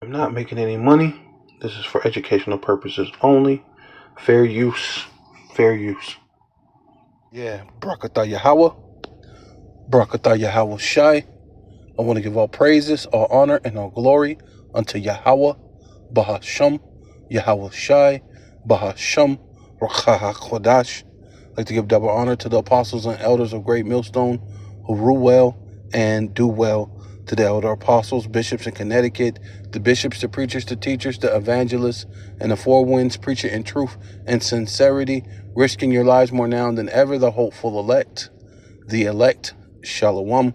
I'm not making any money. This is for educational purposes only. Fair use. Fair use. Yeah, Brakatah Yahweh. Brakatah Yahweh Shai. I want to give all praises, all honor, and all glory unto Yahweh, Bahasham, Yahweh Shai, Bahasham, Rakha Kodash. I'd like to give double honor to the apostles and elders of Great Millstone who rule well and do well. To the elder apostles, bishops in Connecticut, the bishops, the preachers, the teachers, the evangelists, and the four winds, preaching in truth and sincerity, risking your lives more now than ever, the hopeful elect. The elect, Shalom.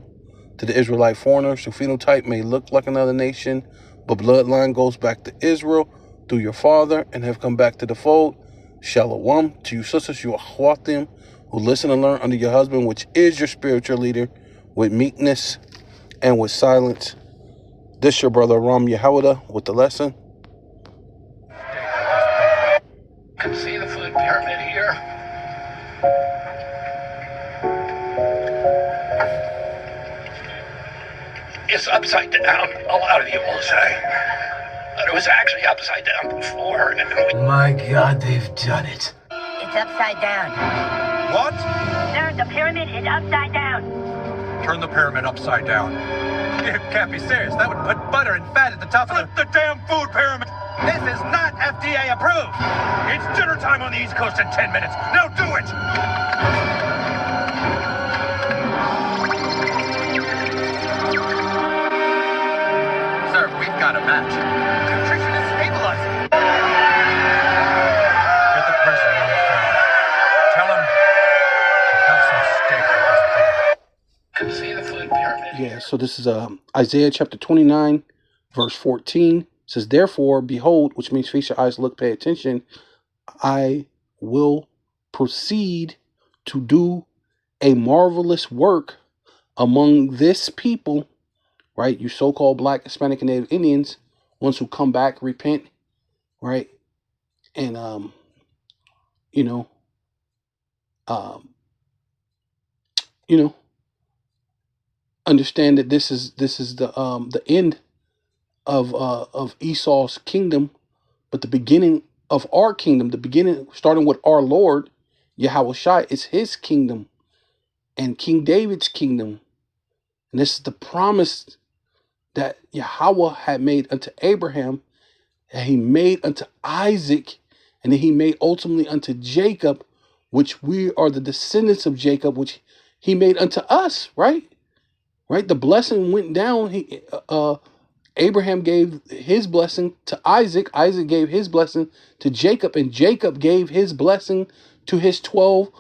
To the Israelite foreigners, whose phenotype may look like another nation, but bloodline goes back to Israel through your father and have come back to the fold. Shalom. To you sisters, you Ahwathim, who listen and learn under your husband, which is your spiritual leader, with meekness and with silence. This your brother Ram Yehuda with the lesson. Can see the food pyramid here. It's upside down. A lot of you will say. But it was actually upside down before. My God, they've done it. It's upside down. What? Sir, the pyramid is upside down. Turn the pyramid upside down. You can't be serious. That would put butter and fat at the top of the damn food pyramid. This is not FDA approved. It's dinner time on the East Coast in 10 minutes. Now do it. Sir, we've got a match. Nutrition is stabilizing. Get the president on the phone. Tell him to have some steak with this thing. Can see the food pyramid. Yeah, so this is Isaiah chapter 29, verse 14. It says, therefore, behold, which means feast your eyes, look, pay attention. I will proceed to do a marvelous work among this people, right? You so-called Black, Hispanic, and Native Indians, ones who come back, repent, right? And, you know, understand that this is the end of Esau's kingdom, but the beginning of our kingdom, the beginning starting with our Lord Yahweh Shai, is his kingdom and King David's kingdom. And this is the promise that Yahweh had made unto Abraham, that he made unto Isaac, and that he made ultimately unto Jacob, which we are the descendants of Jacob, which he made unto us, right? Right? The blessing went down. Abraham gave his blessing to Isaac. Isaac gave his blessing to Jacob, and Jacob gave his blessing to his 12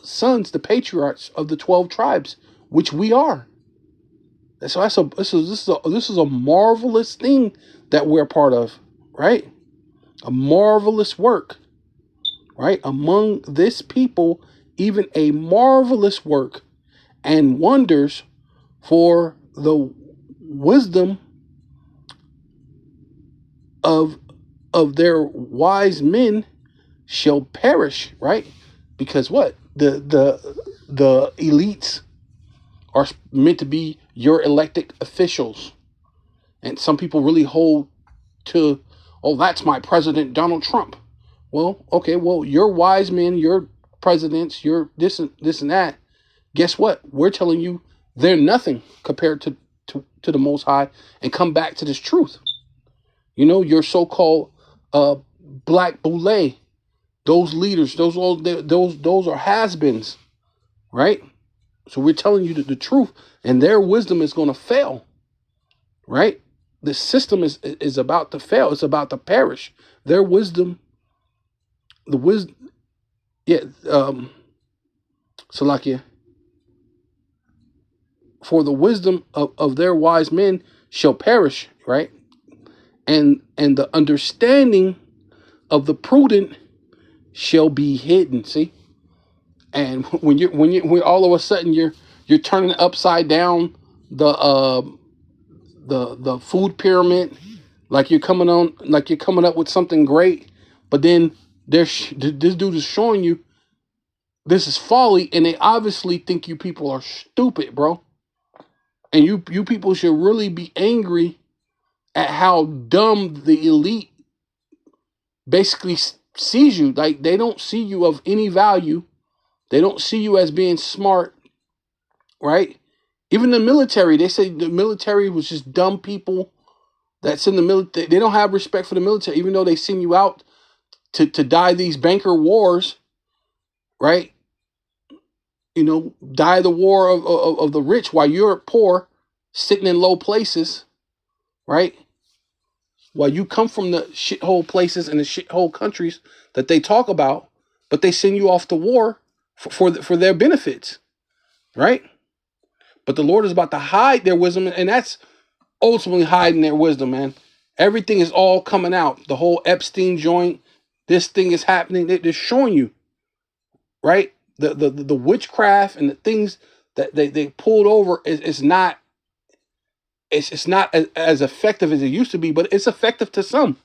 sons, the patriarchs of the 12 tribes, which we are. So this is a marvelous thing that we're part of, right? A marvelous work, right? Among this people, even a marvelous work and wonders for the wisdom of their wise men shall perish, right? Because what? The elites are meant to be your elected officials. And some people really hold to, oh, that's my president, Donald Trump. Well, okay, well, your wise men, your presidents, your this and that, guess what? We're telling you they're nothing compared to the Most High, and come back to this truth. You know, your so-called Black Boule, those leaders, those are has-beens, right? So we're telling you the truth, and their wisdom is going to fail, right? The system is about to fail. It's about to perish. Their wisdom, Salakia, for the wisdom of their wise men shall perish, right? And the understanding of the prudent shall be hidden. See, and when all of a sudden you're turning upside down the food pyramid, like you're coming up with something great, but then this dude is showing you this is folly, and they obviously think you people are stupid, bro. And you people should really be angry at how dumb the elite basically sees you. Like, they don't see you of any value. They don't see you as being smart, right? Even the military, they say the military was just dumb people that's in the military. They don't have respect for the military, even though they send you out to die these banker wars, right? You know, die the war of the rich while you're poor, sitting in low places, right? While you come from the shithole places and the shithole countries that they talk about, but they send you off to war for their benefits, right? But the Lord is about to hide their wisdom, and that's ultimately hiding their wisdom, man. Everything is all coming out. The whole Epstein joint, this thing is happening. They're showing you, right? The witchcraft and the things that they pulled over is not. It's not as effective as it used to be, but it's effective to some,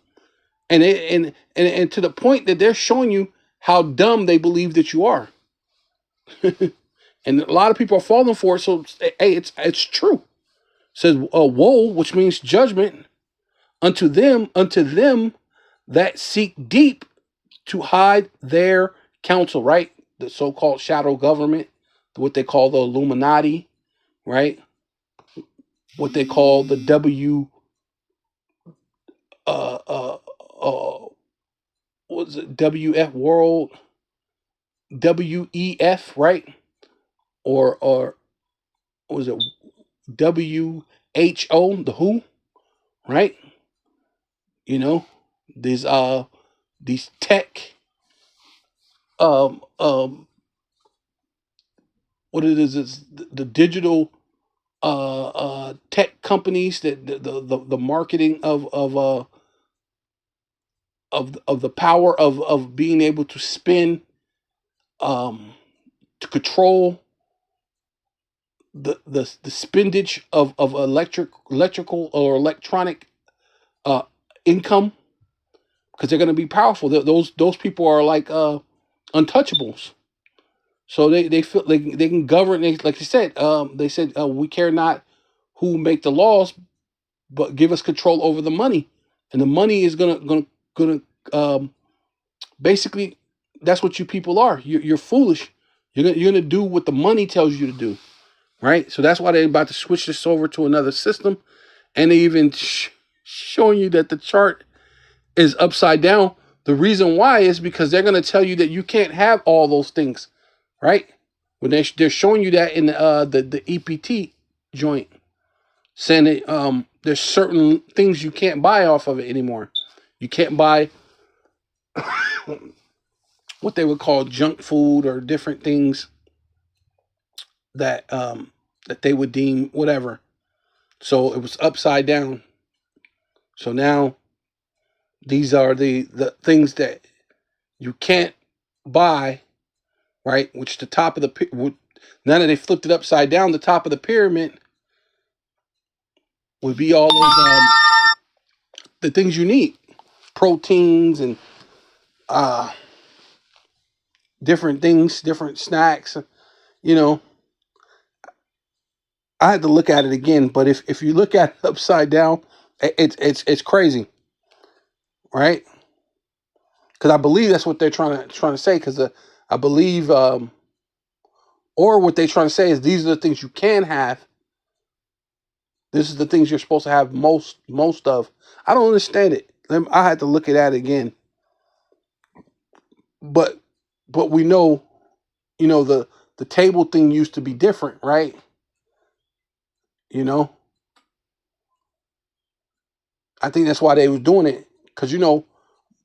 and to the point that they're showing you how dumb they believe that you are, and a lot of people are falling for it. So hey, it's true. It says woe, which means judgment, unto them that seek deep to hide their counsel, right? The so-called shadow government, what they call the Illuminati, right? What they call the what's it, WF World, WEF, right? Or what was it, WHO, the WHO, right? You know, these tech what it is the digital tech companies, that the marketing of the power of being able to spin, to control the spendage of electrical or electronic income, because they're going to be powerful. Those people are like untouchables. So they feel they can govern. Like you said, they said, we care not who make the laws, but give us control over the money, and the money is gonna basically, that's what you people are. You're foolish. You're gonna do what the money tells you to do, right? So that's why they're about to switch this over to another system, and they even showing you that the chart is upside down. The reason why is because they're gonna tell you that you can't have all those things, right? When they're showing you that in the EPT joint, saying that there's certain things you can't buy off of it anymore. You can't buy what they would call junk food or different things that that they would deem whatever. So it was upside down. So now these are the things that you can't buy, right? Which the top of the, now that they flipped it upside down, the top of the pyramid would be all those the things you need, proteins and different things, different snacks. You know, I had to look at it again, but if you look at it upside down, it's crazy, right? Because I believe that's what they're trying to say. Because I believe, or what they're trying to say is, these are the things you can have. This is the things you're supposed to have most of. I don't understand it. I had to look at it again. But we know, you know, the table thing used to be different, right? You know, I think that's why they was doing it, because, you know,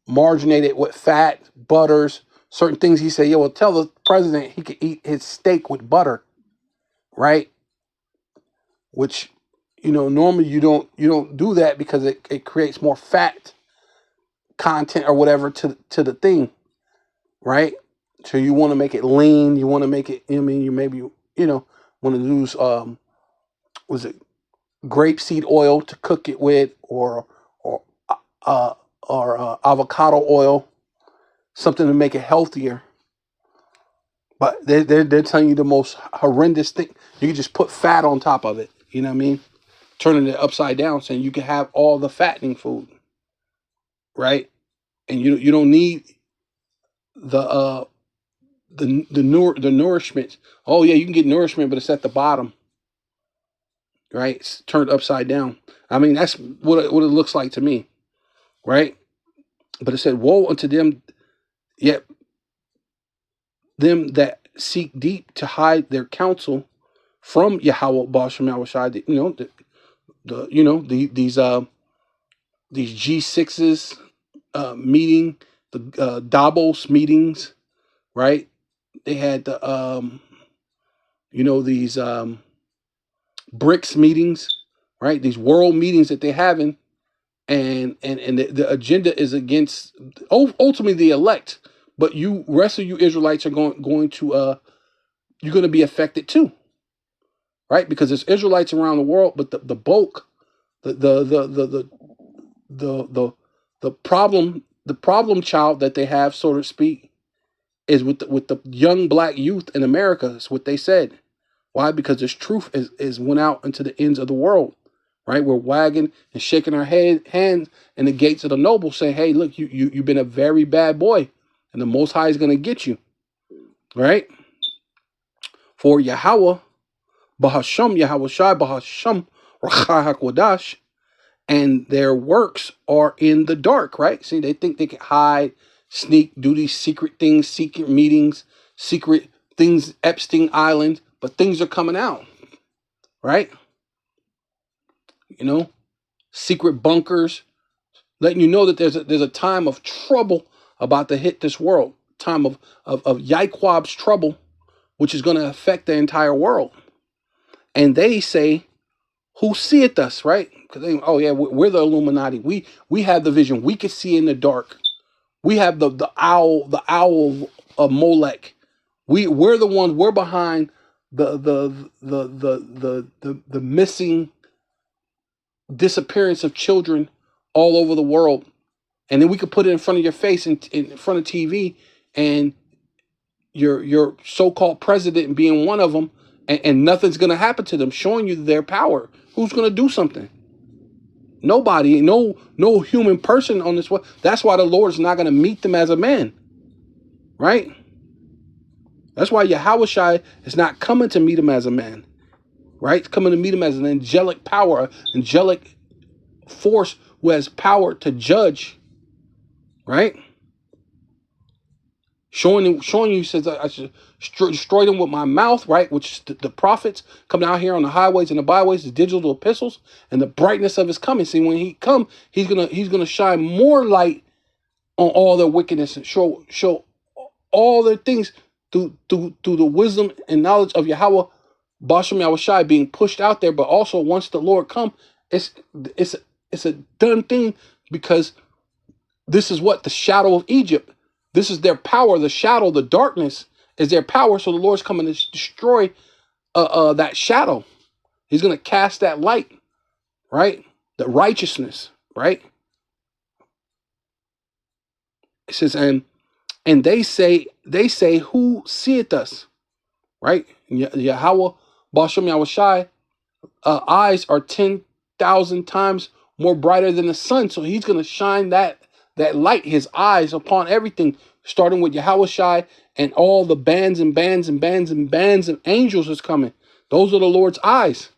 marginated with fat, butters, certain things. He said, yeah, well, tell the president he could eat his steak with butter, right? Which, you know, normally you don't do that, because it creates more fat content or whatever to the thing, right? So you want to make it lean, you want to make it, I mean, you maybe, you know, want to use was it grapeseed oil to cook it with, or avocado oil, something to make it healthier. But they're telling you the most horrendous thing. You can just put fat on top of it. You know what I mean? turning it upside down, saying you can have all the fattening food, right? And you don't need the the nourishment. Oh yeah, you can get nourishment, but it's at the bottom, right? It's turned upside down. I mean, that's what it looks like to me, right? But it said, "Woe unto them, yet them that seek deep to hide their counsel from Yahweh Bashem Yahushai." You know, these G6s meeting, the Davos meetings, right? They had the these BRICS meetings, right? These world meetings that they're having, and the agenda is against ultimately the elect, but you rest of you Israelites are going to you're going to be affected too, right? Because there's Israelites around the world, but the bulk, the problem child that they have, so to speak, is with the young black youth in America. Is what they said. Why? Because this truth is went out into the ends of the world, right? We're wagging and shaking our hands in the gates of the noble, saying, "Hey, look, you've been a very bad boy, and the Most High is going to get you," right? For Yahweh, Bahasham, Yahweh Shai, Bahasham, Rachai HaKodash, and their works are in the dark, right? See, they think they can hide, sneak, do these secret things, secret meetings, secret things, Epstein Island, but things are coming out, right? You know, secret bunkers, letting you know that there's a time of trouble about to hit this world, time of Yahweh's trouble, which is going to affect the entire world. And they say, "Who seeth us?" Right? Because oh yeah, we're the Illuminati. We have the vision. We can see in the dark. We have the owl of Molech. We're the ones. We're behind the missing disappearance of children all over the world. And then we could put it in front of your face in front of TV, and your so-called president being one of them, and nothing's going to happen to them, showing you their power. Who's going to do something? Nobody. No human person on this world. That's why the Lord is not going to meet them as a man, right? That's why Yahushua is not coming to meet him as a man, right? It's coming to meet him as an angelic power, angelic force who has power to judge, right? Showing you, says, I should destroy them with my mouth, right? Which the prophets coming out here on the highways and the byways, the digital epistles, and the brightness of his coming. See, when he come, he's gonna shine more light on all their wickedness and show all their things through the wisdom and knowledge of Yahweh, Bashem Yahushai being pushed out there. But also, once the Lord come, it's a done thing, because this is what the shadow of Egypt. This is their power. The shadow, the darkness is their power. So the Lord's coming to destroy that shadow. He's going to cast that light, right? The righteousness, right? It says, and they say, "Who seeth us?" Right? Yahweh, Bashem Yahushai, eyes are 10,000 times more brighter than the sun. So he's going to shine that light, his eyes, upon everything, starting with Yahushai and all the bands and bands and bands and bands of angels is coming. Those are the Lord's eyes.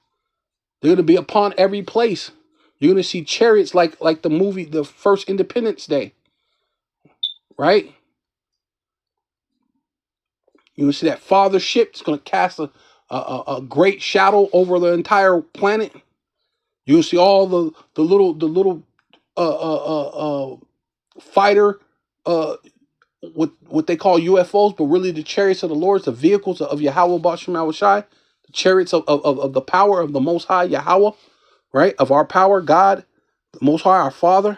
They're going to be upon every place. You're going to see chariots like the movie, the first Independence Day, right? You're going to see that father ship. It's going to cast a great shadow over the entire planet. You're going to see all the little fighter, what they call UFOs, but really the chariots of the Lord, the vehicles of Yahweh Bashem Yahushai, the chariots of the power of the Most High Yahweh, right? Of our power, God, the Most High, our Father,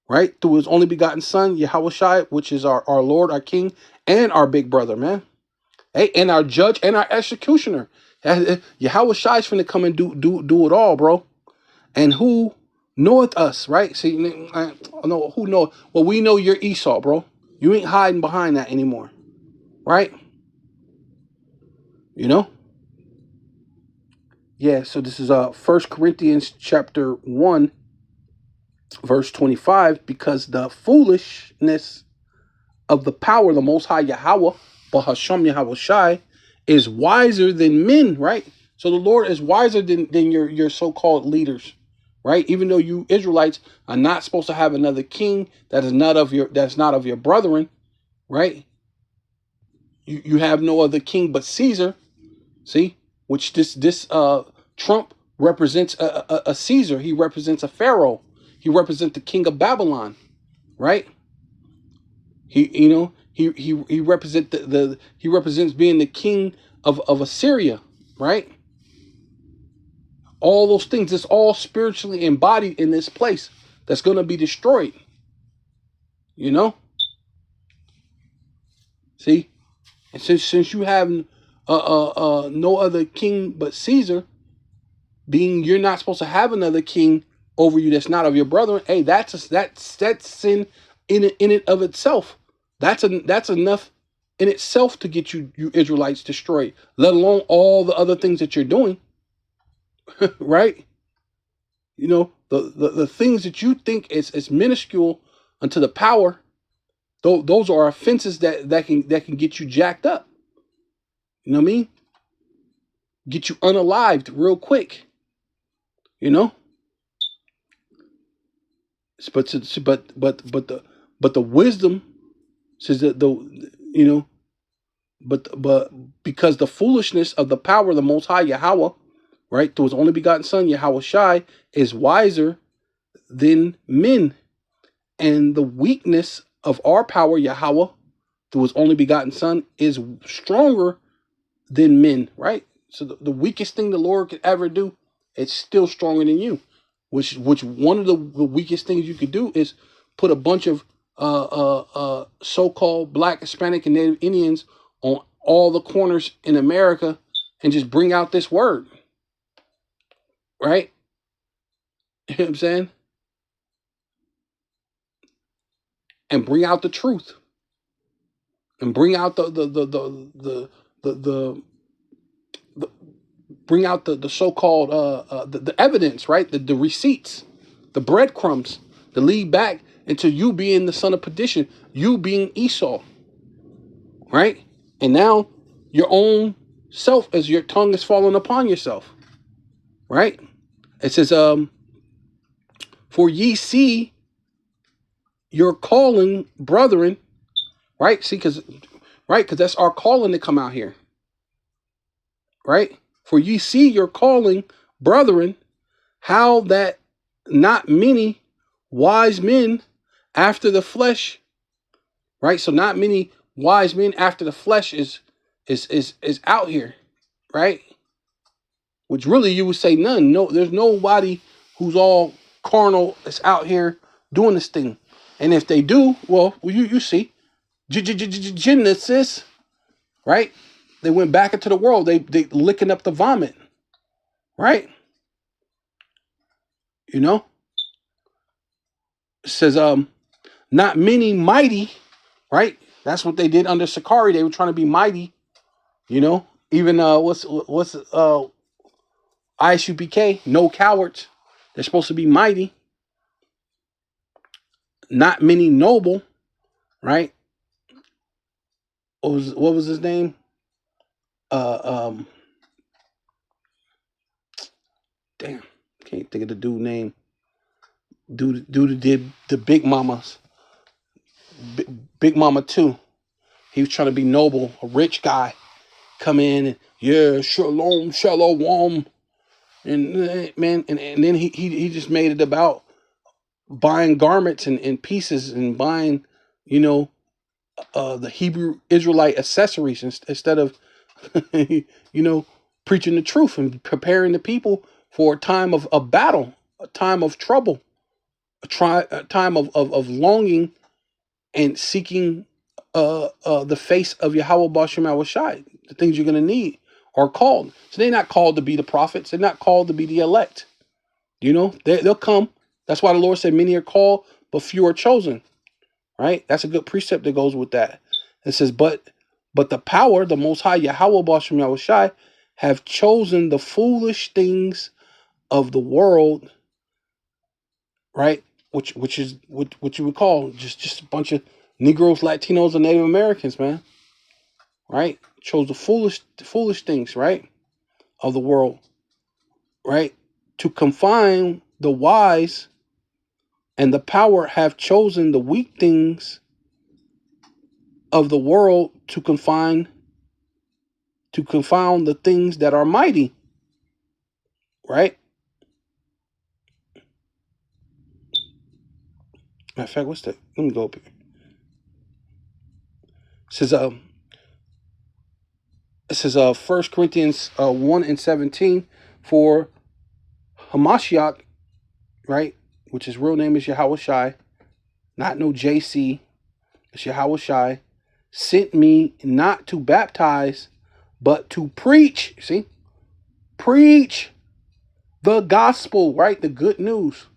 right? Through his only begotten Son, Yahushai, which is our Lord, our King, and our big brother, man. Hey, and our judge and our executioner. Yahushai is finna come and do it all, bro. And who knoweth us, right? See, I know who know. Well, we know you're Esau, bro. You ain't hiding behind that anymore, right? You know. Yeah, so this is 1 Corinthians chapter 1, verse 25, because the foolishness of the power of the Most High Yahweh, Bahasham Yahweh Shai, is wiser than men, right? So the Lord is wiser than your so-called leaders, right? Even though you Israelites are not supposed to have another king that's not of your brethren, right? You have no other king but Caesar, see? Which this Trump represents a Caesar. He represents a Pharaoh. He represents the king of Babylon, right? He represents he represents being the king of Assyria, right? All those things, it's all spiritually embodied in this place that's going to be destroyed. You know? See? And since you have no other king but Caesar, being you're not supposed to have another king over you that's not of your brother, hey, that's sin in it of itself. That's enough in itself to get you Israelites destroyed, let alone all the other things that you're doing. Right? You know, the things that you think is minuscule unto the power, those are offenses that can get you jacked up. You know what I mean? Get you unalived real quick. You know? But the wisdom says that but because the foolishness of the power of the Most High Yahweh, right, through His only begotten Son Yahweh Shai, is wiser than men, and the weakness of our power Yahweh through His only begotten Son is stronger than men, right? So the weakest thing the Lord could ever do, it's still stronger than you. Which one of the weakest things you could do is put a bunch of so-called Black, Hispanic, and Native Indians on all the corners in America and just bring out this word, right? You know what I'm saying? And bring out the truth, and bring out bring out the so-called the evidence, right? The receipts, the breadcrumbs that lead back into you being the son of perdition, you being Esau, right? And now your own self, as your tongue is falling upon yourself, right? It says, for ye see your calling, brethren, right? See, because that's our calling to come out here, right? For ye see your calling, brethren, how that not many wise men after the flesh, right? So not many wise men after the flesh is out here, right? Which really you would say none. No, there's nobody who's all carnal that's out here doing this thing. And if they do, well, you see, Genesis, right? They went back into the world. They licking up the vomit, right? You know, it says not many mighty, right? That's what they did under Sakari. They were trying to be mighty, you know. Even what's ISUPK, no cowards. They're supposed to be mighty. Not many noble, right? What was his name? Damn, can't think of the dude name. Dude did the Big Mamas, Big Mama 2. He was trying to be noble, a rich guy, come in and yeah, shalom, and man, and then he just made it about buying garments and pieces and buying, you know, the Hebrew Israelite accessories instead of, you know, preaching the truth and preparing the people for a time of a battle, a time of trouble, a time of longing and seeking the face of Yahweh Bashem Awashai. The things you're going to need are called. So they're not called to be the prophets. They're not called to be the elect. You know, they'll come. That's why the Lord said many are called, but few are chosen. Right? That's a good precept that goes with that. It says, but the power, the Most High Yahweh Bashem Yahushai, have chosen the foolish things of the world, right? Which is what you would call just a bunch of Negroes, Latinos, and Native Americans, man. Right? Chose the foolish things, right, of the world, right, to confine the wise, and the power have chosen the weak things of the world to confound the things that are mighty, right? Matter of fact, what's that? Let me go up here. It says 1 Corinthians 1:17, for Hamashiach, right, which his real name is Yahweh Shai, not no JC, it's Yahweh Shai, sent me not to baptize, but to preach. See? Preach the gospel, right? The good news.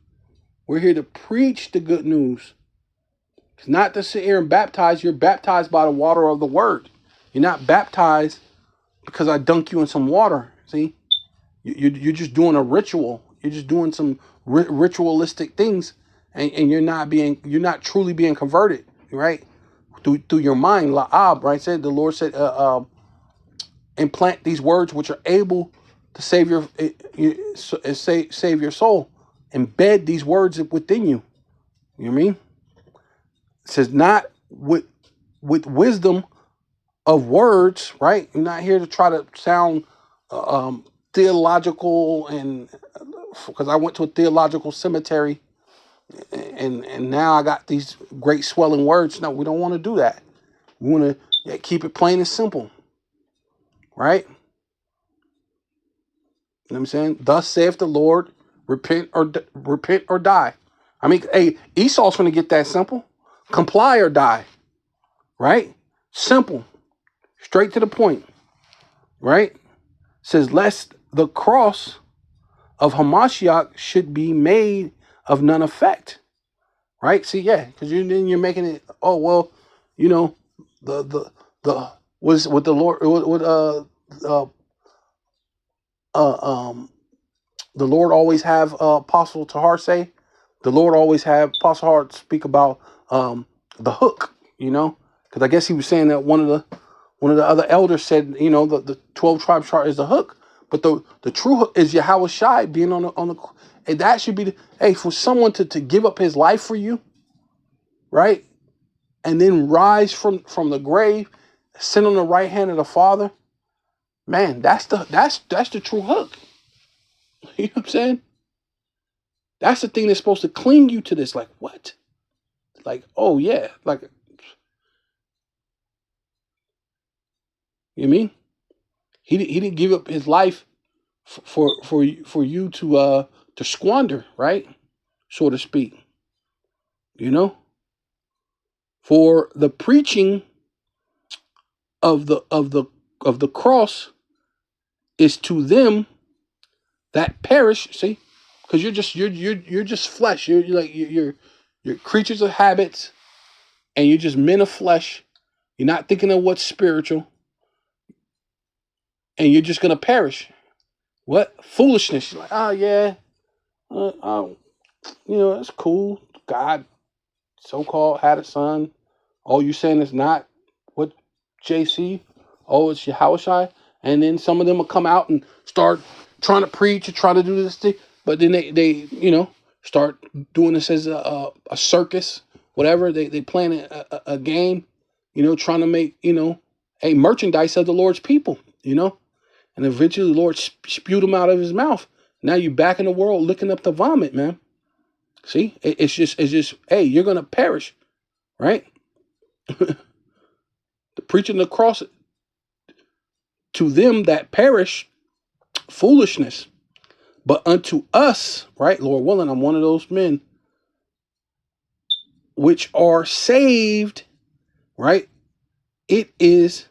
We're here to preach the good news. It's not to sit here and baptize. You're baptized by the water of the word. You're not baptized because I dunk you in some water. See? You're just doing a ritual. You're just doing some ritualistic things, and you're not truly being converted, right? Through your mind, la'ab, right? The Lord said, implant these words which are able to save your soul. Embed these words within you. You know what I mean? It says not with wisdom of words, right? You're not here to try to sound theological, and because I went to a theological cemetery, and now I got these great swelling words. No, we don't want to do that. We want to keep it plain and simple, right? You know what I'm saying? Thus saith the Lord, repent or die. I mean, hey, Esau's going to get that simple. Comply or die, right? Simple, straight to the point, right? It says, lest the cross of Hamashiach should be made of none effect, right? See, yeah, because you're making it. Oh well, you know, the was what the Lord the Lord always have Apostle Tahar say. The Lord always have Apostle Tahar speak about the hook, you know, because I guess he was saying that one of the other elders said, you know, the 12 tribes chart is the hook, but the true hook is Yahweh Shai being on the and that should be for someone to give up his life for you, right, and then rise from the grave, sit on the right hand of the Father. Man, that's the true hook. You know what I'm saying? That's the thing that's supposed to cling you to this. Like, what? Like, oh yeah, like, you know what I mean? He didn't give up his life for you to squander, right? So to speak. You know? For the preaching of the cross is to them that perish. See, because you're just flesh. You're creatures of habits, and you're just men of flesh. You're not thinking of what's spiritual, and you're just gonna perish. What foolishness? You're like, oh yeah, you know, it's cool. God, so-called, had a son. Oh, you saying it's not what JC? Oh, it's Yahushai. And then some of them will come out and start trying to preach or try to do this thing. But then they you know, start doing this as a circus, whatever. They playing a game, you know, trying to make, you know, a merchandise of the Lord's people, you know. And eventually the Lord spewed them out of his mouth. Now you back in the world licking up the vomit, man. See, it's just, hey, you're going to perish, right? The preaching of the cross, to them that perish, foolishness. But unto us, right, Lord willing, I'm one of those men, which are saved, right? It is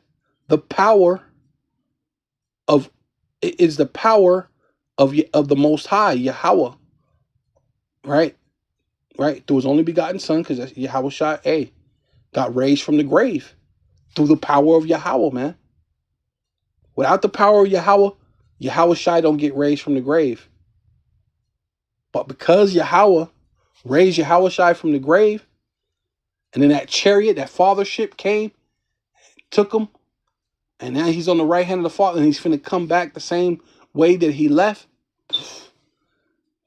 the power of the Most High, Yahweh, right? Right, through his only begotten Son, because that's Yahweh Shai, got raised from the grave through the power of Yahweh, man. Without the power of Yahweh, Yahweh Shai don't get raised from the grave. But because Yahweh raised Yahweh Shai from the grave, and then that chariot, that fathership came, took him, and now he's on the right hand of the Father, and he's finna come back the same way that he left.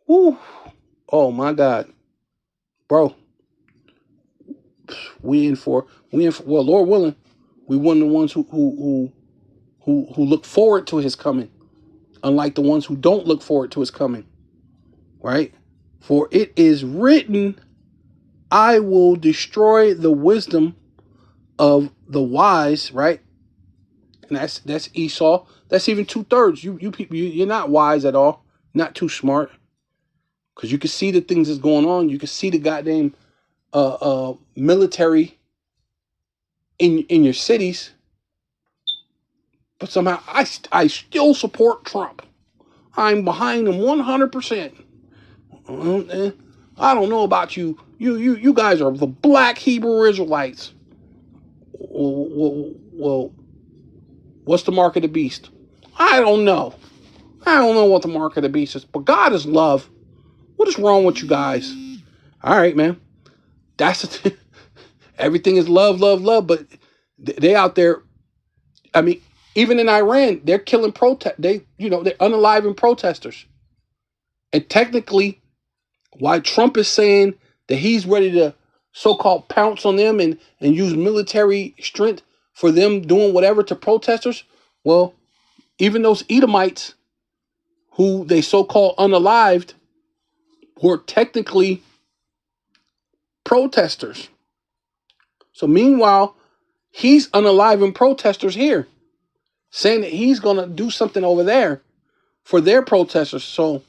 Woo. Oh my God. Bro. We in for well, Lord willing, we one of the ones who look forward to his coming, unlike the ones who don't look forward to his coming. Right? For it is written, I will destroy the wisdom of the wise, right? And that's Esau. That's even 2/3. You people, you're not wise at all. Not too smart. Because you can see the things that's going on. You can see the goddamn military in your cities. But somehow I still support Trump. I'm behind him 100%. I don't know about you. You guys are the black Hebrew Israelites. Well, what's the mark of the beast? I don't know. I don't know what the mark of the beast is. But God is love. What is wrong with you guys? All right, man. That's the thing. Everything is love, love, love. But they out there. I mean, even in Iran, they're killing they're unaliving protesters. And technically, why Trump is saying that he's ready to so-called pounce on them and use military strength for them doing whatever to protesters, well, even those Edomites who they so-called unalived were technically protesters. So meanwhile, he's unaliving protesters here, saying that he's going to do something over there for their protesters. So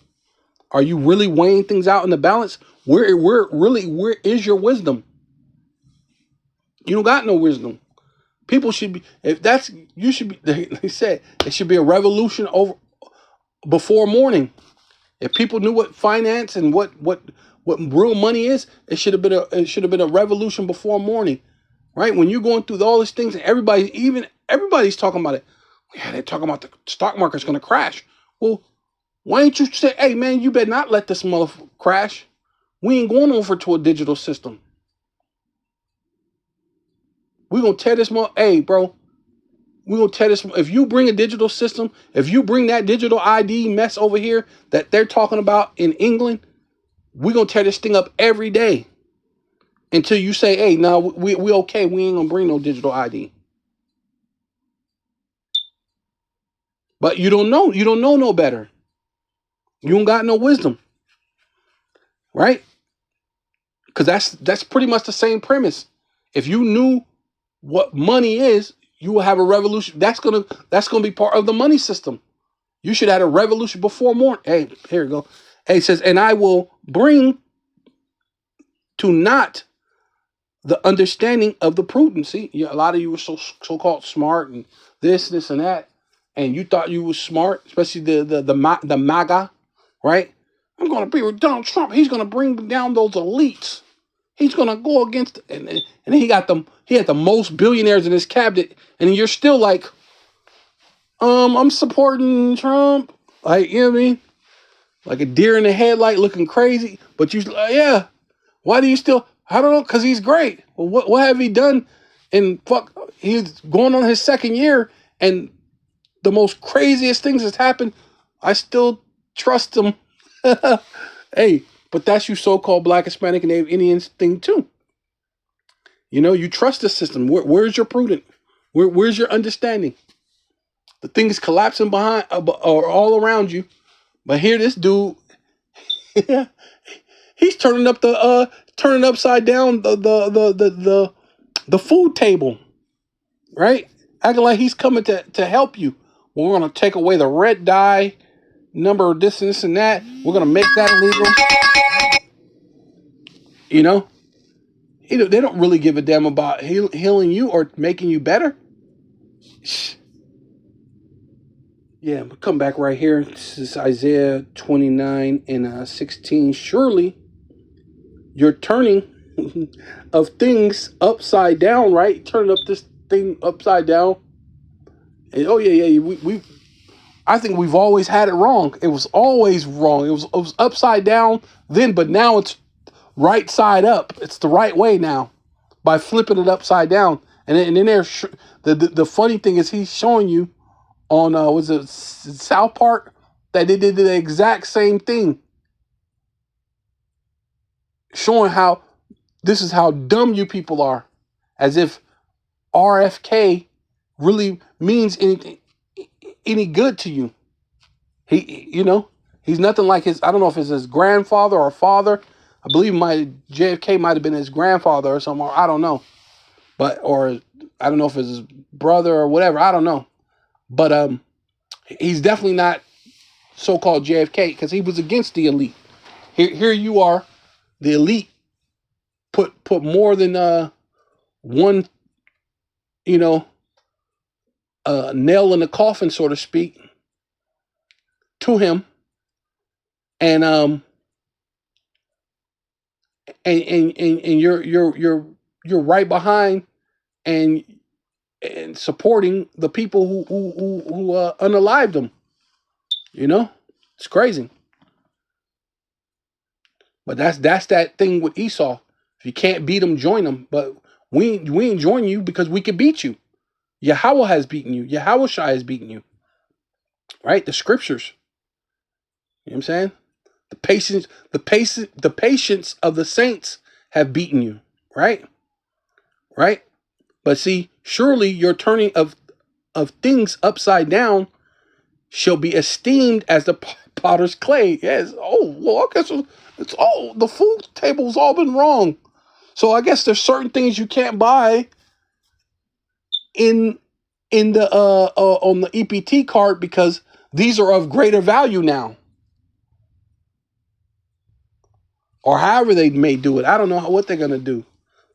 are you really weighing things out in the balance? Where is your wisdom? You don't got no wisdom. People should be, they said it should be a revolution over before morning. If people knew what finance and what real money is, it should have been a revolution before morning. Right? When you're going through all these things and everybody's talking about it. Yeah, they're talking about the stock market's gonna crash. Well, why ain't you say, hey man, you better not let this motherfucker crash. We ain't going over to a digital system. We're going to tear this hey, bro. We're going to tear this. If you bring a digital system, if you bring that digital ID mess over here that they're talking about in England, we're going to tear this thing up every day until you say, hey, no, we okay. We ain't going to bring no digital ID. But you don't know. You don't know no better. You don't got no wisdom. Right? Because that's pretty much the same premise. If you knew what money is, you will have a revolution. That's gonna be part of the money system. You should have a revolution before morning. Hey, here we go. Hey, it says, and I will bring to naught the understanding of the prudent. See, a lot of you were so-called smart and this and that, and you thought you was smart, especially the MAGA, right? I'm gonna be with Donald Trump. He's gonna bring down those elites. He's gonna go against, and then he had the most billionaires in his cabinet, and you're still like, I'm supporting Trump, like, you know what I mean, like a deer in the headlight, looking crazy. But you, yeah, why do you still? I don't know, because he's great. Well, what have he done? And he's going on his second year, and the most craziest things has happened. I still trust him. Hey. But that's you so-called Black, Hispanic, and Native Indians thing too. You know, you trust the system. Where's your prudent? Where's your understanding? The thing is collapsing behind or all around you. But here, this dude, he's turning upside down the food table, right? Acting like he's coming to help you. Well, we're gonna take away the red dye number, this and that. We're gonna make that illegal. You know, they don't really give a damn about healing you or making you better. Yeah, but come back right here. This is Isaiah 29 and 16. Surely you're turning of things upside down, right? Turning up this thing upside down. And, oh yeah, I think we've always had it wrong. It was always wrong. It was upside down then, but now it's right side up. It's the right way now by flipping it upside down. And then there's the funny thing is he's showing you on was it South Park that they did the exact same thing, showing how this is how dumb you people are, as if RFK really means any good to you. He's nothing like his. I don't know if it's his grandfather or father. I believe JFK might have been his grandfather or something. I don't know, or I don't know if it's his brother or whatever. I don't know, but he's definitely not so-called JFK because he was against the elite. Here you are, the elite put more than one, nail in the coffin, so to speak, to him, and you're right behind and supporting the people who unalived them. It's crazy. But that's that thing with Esau. If you can't beat them, join them. But we ain't join you because we can beat you. Yahweh has beaten you. Yahweh Shai has beaten you. Right? The scriptures. You know what I'm saying? The patience of the saints have beaten you. Right? Right? But see, surely your turning of things upside down shall be esteemed as the potter's clay. Yes. Oh, well, I guess it's all the food table's all been wrong. So I guess there's certain things you can't buy in the on the EPT card because these are of greater value now. Or however they may do it. I don't know what they're gonna do.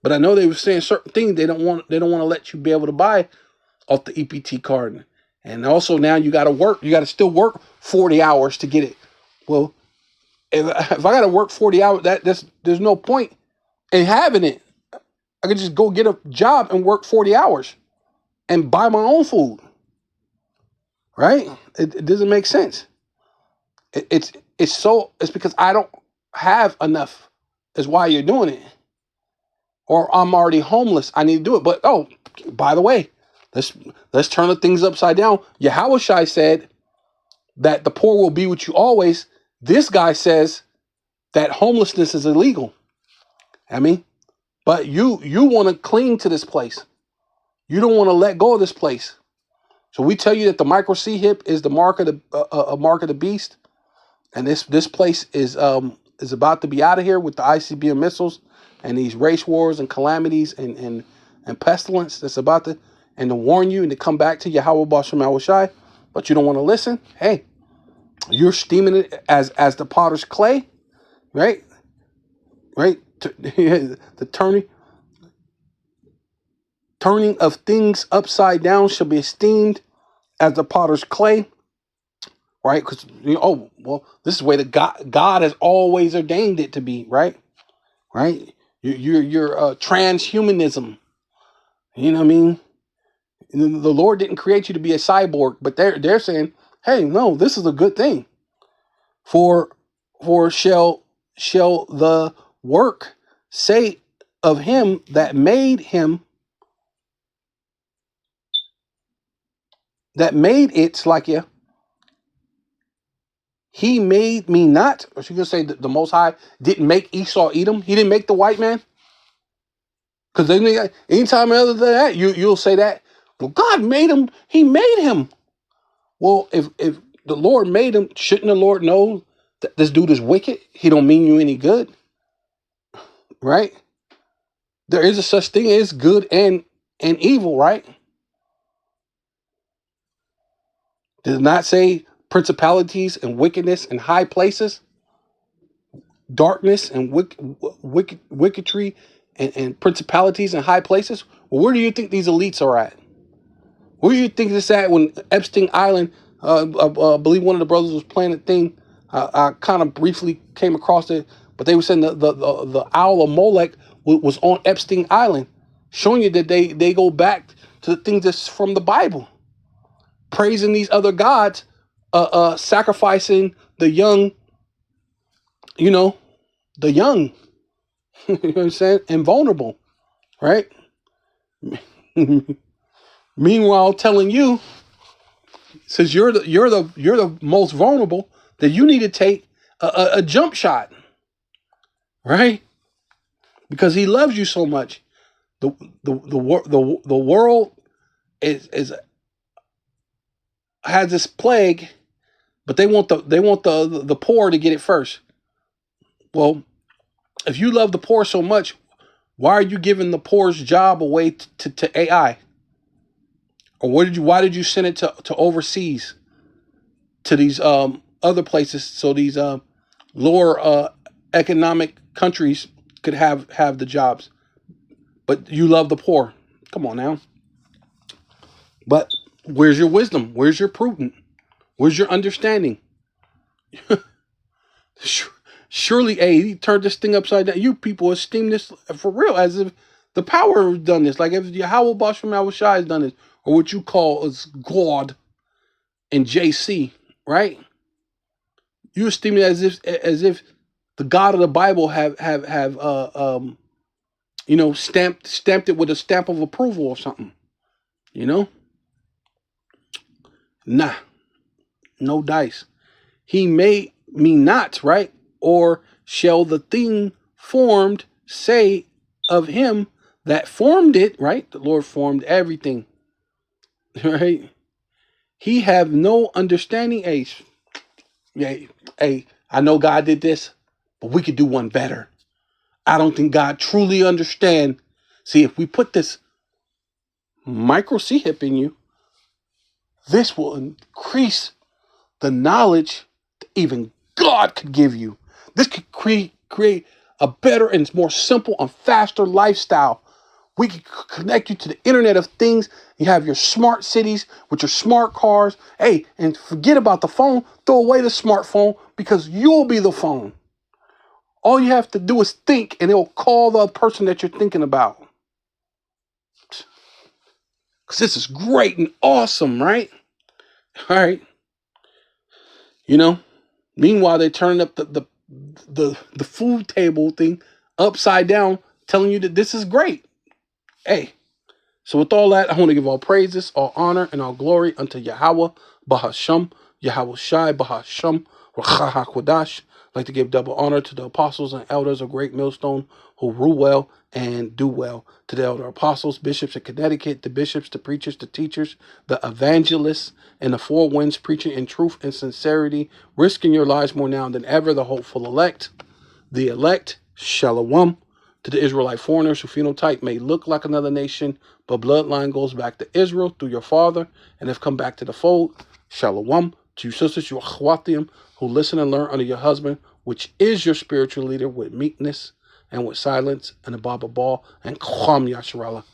But I know they were saying certain things they don't want to let you be able to buy off the EPT card. And also now you got to work. You got to still work 40 hours to get it. Well, if I got to work 40 hours, there's no point in having it. I could just go get a job and work 40 hours and buy my own food. Right? It doesn't make sense. It's because I don't have enough is why you're doing it. Or I'm already homeless. I need to do it. But by the way, let's turn the things upside down. Yahweh Shai said that the poor will be with you always. This guy says that homelessness is illegal. But you want to cling to this place. You don't want to let go of this place. So we tell you that the micro C hip is the mark of the beast, and this place is about to be out of here with the ICBM missiles and these race wars and calamities and pestilence that's about to, and to warn you and to come back to Yahweh Bashem Shai, but you don't want to listen. Hey, you're steaming it as the potter's clay, right? Right? The turning of things upside down shall be esteemed as the potter's clay, right? Because this is the way that God has always ordained it to be, right? Right? Your transhumanism. You know what I mean? The Lord didn't create you to be a cyborg, but they're saying, hey, no, this is a good thing. For shall the work say of him that made it like he made me not. Or she gonna say the Most High didn't make Esau Edom. He didn't make the white man. Because anytime other than that, you'll say that. Well, God made him. He made him. Well, if the Lord made him, shouldn't the Lord know that this dude is wicked? He don't mean you any good, right? There is a such thing as good and evil, right? Did it not say principalities and wickedness in high places, darkness and wickedry and principalities in high places? Well, where do you think these elites are at? Where do you think this at when Epstein Island, I believe one of the brothers was playing a thing. I kind of briefly came across it, but they were saying the owl of Molech was on Epstein Island, showing you that they go back to the things that's from the Bible, praising these other gods sacrificing the young, you know, the young, you know what I'm saying, and vulnerable, right? Meanwhile, telling you, since you're the most vulnerable, that you need to take a jump shot, right? Because he loves you so much. The world is has this plague, but they want the poor to get it first. Well, if you love the poor so much, why are you giving the poor's job away to AI? Or why did you send it to overseas, to these other places, so these lower economic countries could have the jobs? But you love the poor. Come on now. But where's your wisdom? Where's your prudence? Where's your understanding? Surely, he turned this thing upside down. You people esteem this for real, as if the power has done this. Like if Yahweh Basham Yahushai has done this, or what you call as God and JC, right? You esteem it as if the God of the Bible have stamped it with a stamp of approval or something. You know? Nah, no dice. He made me not, right? Or shall the thing formed say of him that formed it, right? The Lord formed everything, right? He have no understanding. Hey, I know God did this, but we could do one better. I don't think God truly understand. See, if we put this micro C-hip in you, this will increase the knowledge that even God could give you. This could create a better and more simple and faster lifestyle. We can connect you to the Internet of Things. You have your smart cities with your smart cars. Hey, and forget about the phone. Throw away the smartphone, because you'll be the phone. All you have to do is think, and it'll call the person that you're thinking about. Because this is great and awesome, right? All right. You know, meanwhile, they're turning up the food table thing upside down, telling you that this is great. Hey, so with all that, I want to give all praises, all honor, and all glory unto Yahweh, Bahasham, Yahweh Shai, Bahasham, Rachaha Kodash. I'd like to give double honor to the apostles and elders of Great Millstone who rule well and do well. To the elder apostles, bishops of Connecticut, the bishops, the preachers, the teachers, the evangelists, and the four winds preaching in truth and sincerity, risking your lives more now than ever, the hopeful elect, Shalom. To the Israelite foreigners who phenotype may look like another nation, but bloodline goes back to Israel through your father and have come back to the fold. Shalom. To you sisters, you achwatim, who listen and learn under your husband, which is your spiritual leader, with meekness and with silence and above all, and Cham Yasharallah.